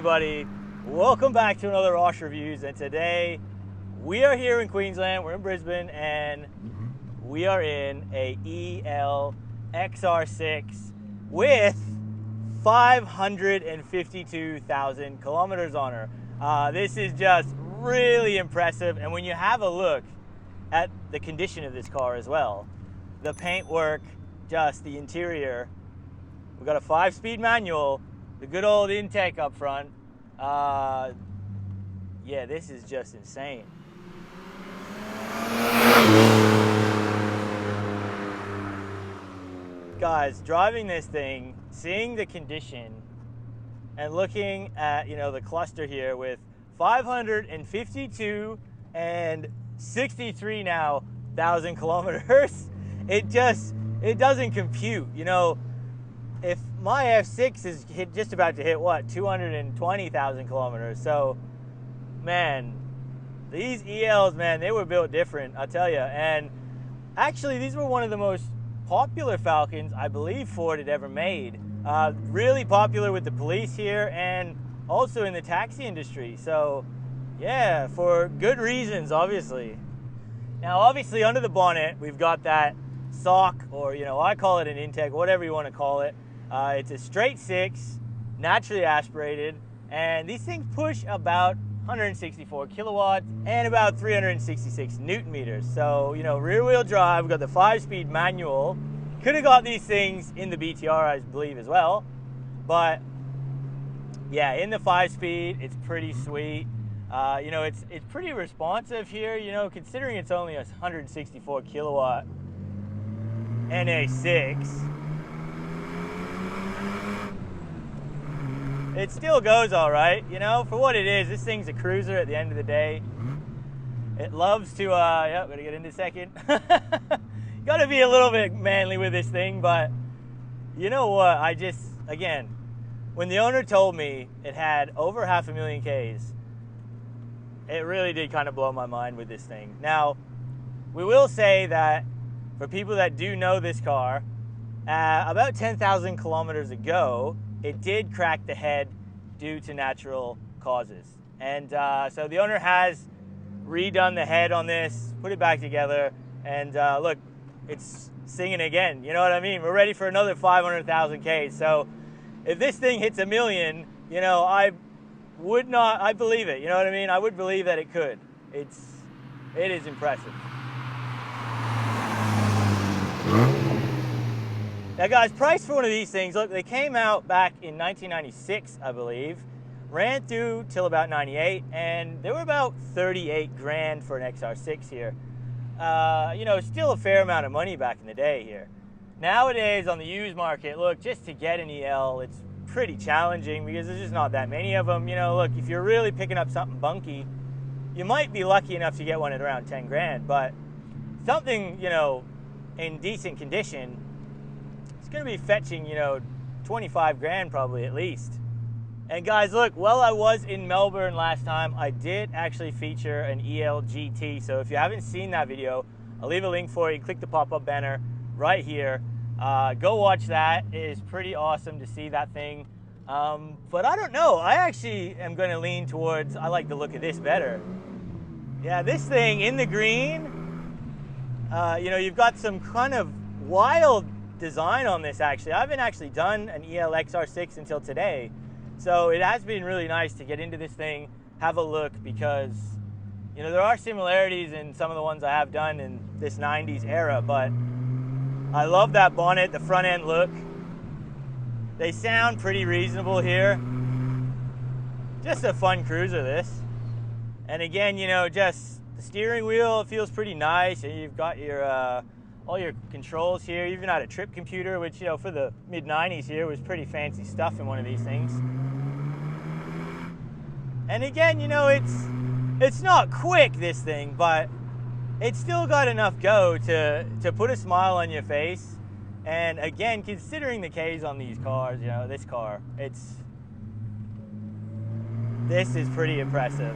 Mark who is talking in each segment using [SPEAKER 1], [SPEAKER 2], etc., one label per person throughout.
[SPEAKER 1] everybody? Welcome back to another Osh Reviews, and today we are here in Queensland, we're in Brisbane, and we are in a EL XR6 with 552,000 kilometers on her. This is just really impressive, and when you have a look at the condition of this car as well, the paintwork, just the interior, we've got a 5-speed manual, the good old intake up front. Yeah, this is just insane. Guys, driving this thing, seeing the condition, and looking at, the cluster here with 552 and 63 now thousand kilometers, it doesn't compute. If my F6 is just about to hit, what, 220,000 kilometers. So, man, these ELs, man, they were built different, I'll tell you. And actually, these were one of the most popular Falcons I believe Ford had ever made. Really popular with the police here and also in the taxi industry. So, yeah, for good reasons, obviously. Now, obviously, under the bonnet, we've got that SOHC, or, I call it an intake, whatever you want to call it. It's a straight 6, naturally aspirated, and these things push about 164 kilowatts and about 366 newton meters. So, rear wheel drive, we've got the 5-speed manual. Could have got these things in the BTR, I believe, as well. But, yeah, in the 5-speed, it's pretty sweet. It's pretty responsive here, considering it's only a 164 kilowatt NA6. It still goes all right, for what it is. This thing's a cruiser at the end of the day. It loves to, gonna get into a second. Gotta be a little bit manly with this thing, but you know what? Again, when the owner told me it had over 500,000 Ks, it really did kind of blow my mind with this thing. Now, we will say that for people that do know this car, about 10,000 kilometers ago, it did crack the head due to natural causes. And so the owner has redone the head on this, put it back together, and look, it's singing again. You know what I mean? We're ready for another 500,000 Ks. So if this thing hits 1 million, I believe it. You know what I mean? I would believe that it could. It is impressive. Now guys, price for one of these things, look, they came out back in 1996, I believe, ran through till about 98, and they were about 38 grand for an XR6 here. Still a fair amount of money back in the day here. Nowadays on the used market, look, just to get an EL, it's pretty challenging because there's just not that many of them. Look, if you're really picking up something bunky, you might be lucky enough to get one at around 10 grand, but something, in decent condition, it's going to be fetching, 25 grand probably at least. And guys, look, while I was in Melbourne last time, I did actually feature an EL GT. So if you haven't seen that video, I'll leave a link for you. Click the pop-up banner right here. Go watch that. It is pretty awesome to see that thing. But I don't know. I actually am going to lean towards, I like the look of this better. Yeah, this thing in the green, you've got some kind of wild design on this actually. I haven't actually done an EL XR6 until today. So it has been really nice to get into this thing, have a look, because, there are similarities in some of the ones I have done in this 90s era, but I love that bonnet, the front end look. They sound pretty reasonable here. Just a fun cruiser, this. And again, just the steering wheel, it feels pretty nice, and you've got your all your controls here. You even had a trip computer, which, for the mid-90s here was pretty fancy stuff in one of these things. And again, it's not quick, this thing, but it's still got enough go to put a smile on your face. And again, considering the Ks on these cars, this car, this is pretty impressive.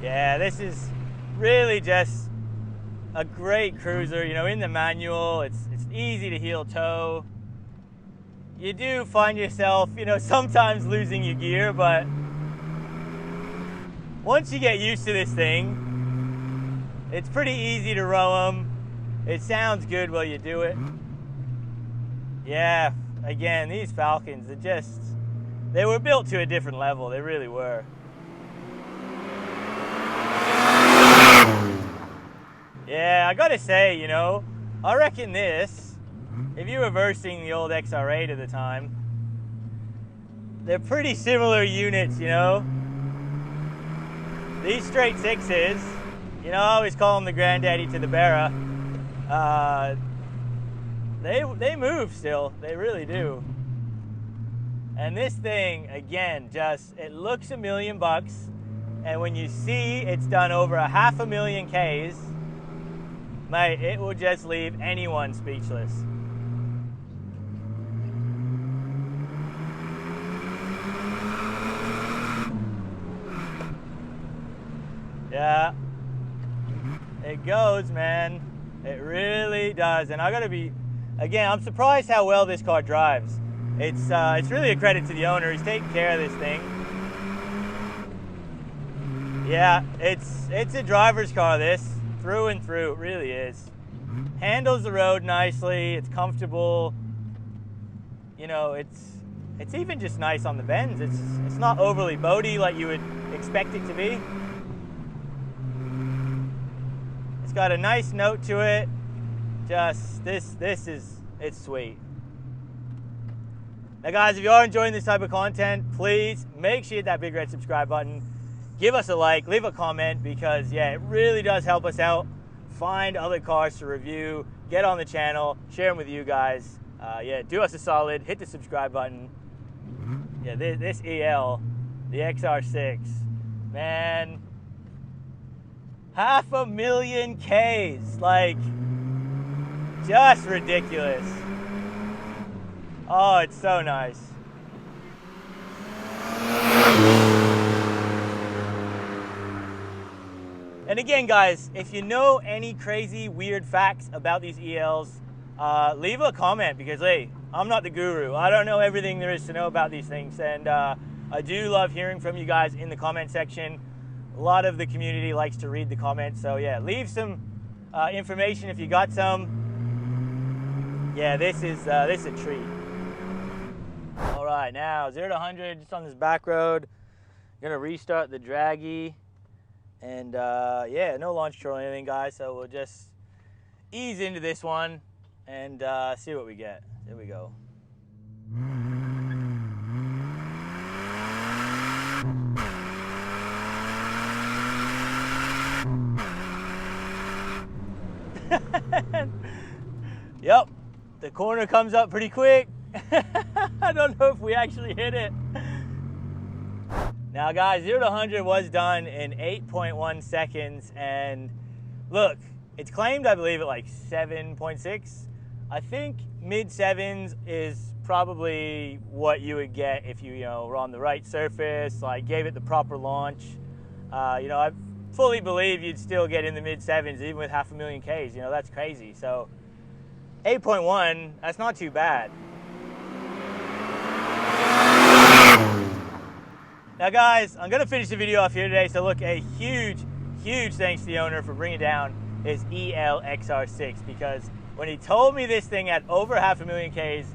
[SPEAKER 1] Yeah, this is really just a great cruiser. In the manual, it's easy to heel toe. you do find yourself, you know, sometimes losing your gear, but once you get used to this thing, it's pretty easy to row them. It sounds good while you do it. Yeah, again, these Falcons, they were built to a different level. They really were. Yeah, I gotta say, you know, I reckon this, if you were versing the old XR8 at the time, they're pretty similar units, you know. These straight sixes, you know, I always call them the granddaddy to the Barra. They move still, they really do. And this thing, again, it looks $1 million, and when you see it's done over 500,000 Ks, mate, it will just leave anyone speechless. Yeah, it goes, man. It really does. And I gotta be, again, I'm surprised how well this car drives. It's really a credit to the owner. He's taking care of this thing. Yeah, it's a driver's car, this, through and through. It really is. Handles the road nicely. It's comfortable. You know, it's even just nice on the bends. It's not overly boaty like you would expect it to be. It's got a nice note to it. It's sweet. Now guys, if you are enjoying this type of content, please make sure you hit that big red subscribe button. Give us a like, leave a comment, because yeah, it really does help us out. Find other cars to review, get on the channel, share them with you guys. Yeah, do us a solid, hit the subscribe button. Yeah, this EL, the XR6, man, 500,000 Ks, like, just ridiculous. Oh, it's so nice. And again, guys, if you know any crazy, weird facts about these ELs, leave a comment, because, hey, I'm not the guru. I don't know everything there is to know about these things, and I do love hearing from you guys in the comment section. A lot of the community likes to read the comments, so yeah, leave some information if you got some. Yeah, this is a treat. All right, now 0 to 100 just on this back road. Gonna restart the draggy, and yeah, no launch control or anything, guys. So we'll just ease into this one and see what we get. There we go. Yep, the corner comes up pretty quick. I don't know if we actually hit it. Now guys, 0 to 100 was done in 8.1 seconds, and look, it's claimed, I believe, at like 7.6. I think mid sevens is probably what you would get if you know, were on the right surface, like gave it the proper launch. You know, I fully believe you'd still get in the mid sevens even with 500,000 Ks. You know, that's crazy. So 8.1, that's not too bad. Now guys, I'm gonna finish the video off here today. So look, a huge thanks to the owner for bringing down his EL XR6, because when he told me this thing had over 500,000 Ks,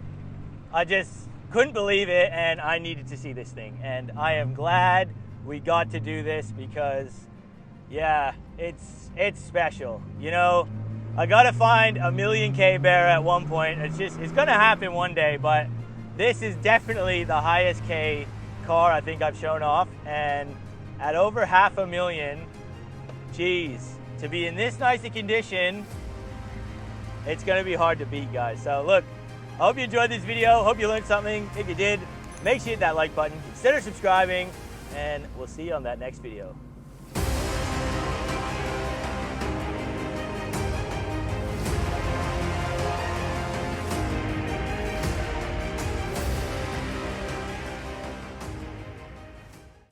[SPEAKER 1] I just couldn't believe it, and I needed to see this thing. And I am glad we got to do this, because yeah, it's special. You know, I gotta find a 1,000,000 K bear at one point. It's gonna happen one day, but this is definitely the highest K car I think I've shown off, and at over 500,000, geez, to be in this nice a condition, it's gonna be hard to beat, guys. So look, I hope you enjoyed this video, hope you learned something. If you did, make sure you hit that like button, consider subscribing, and we'll see you on that next video.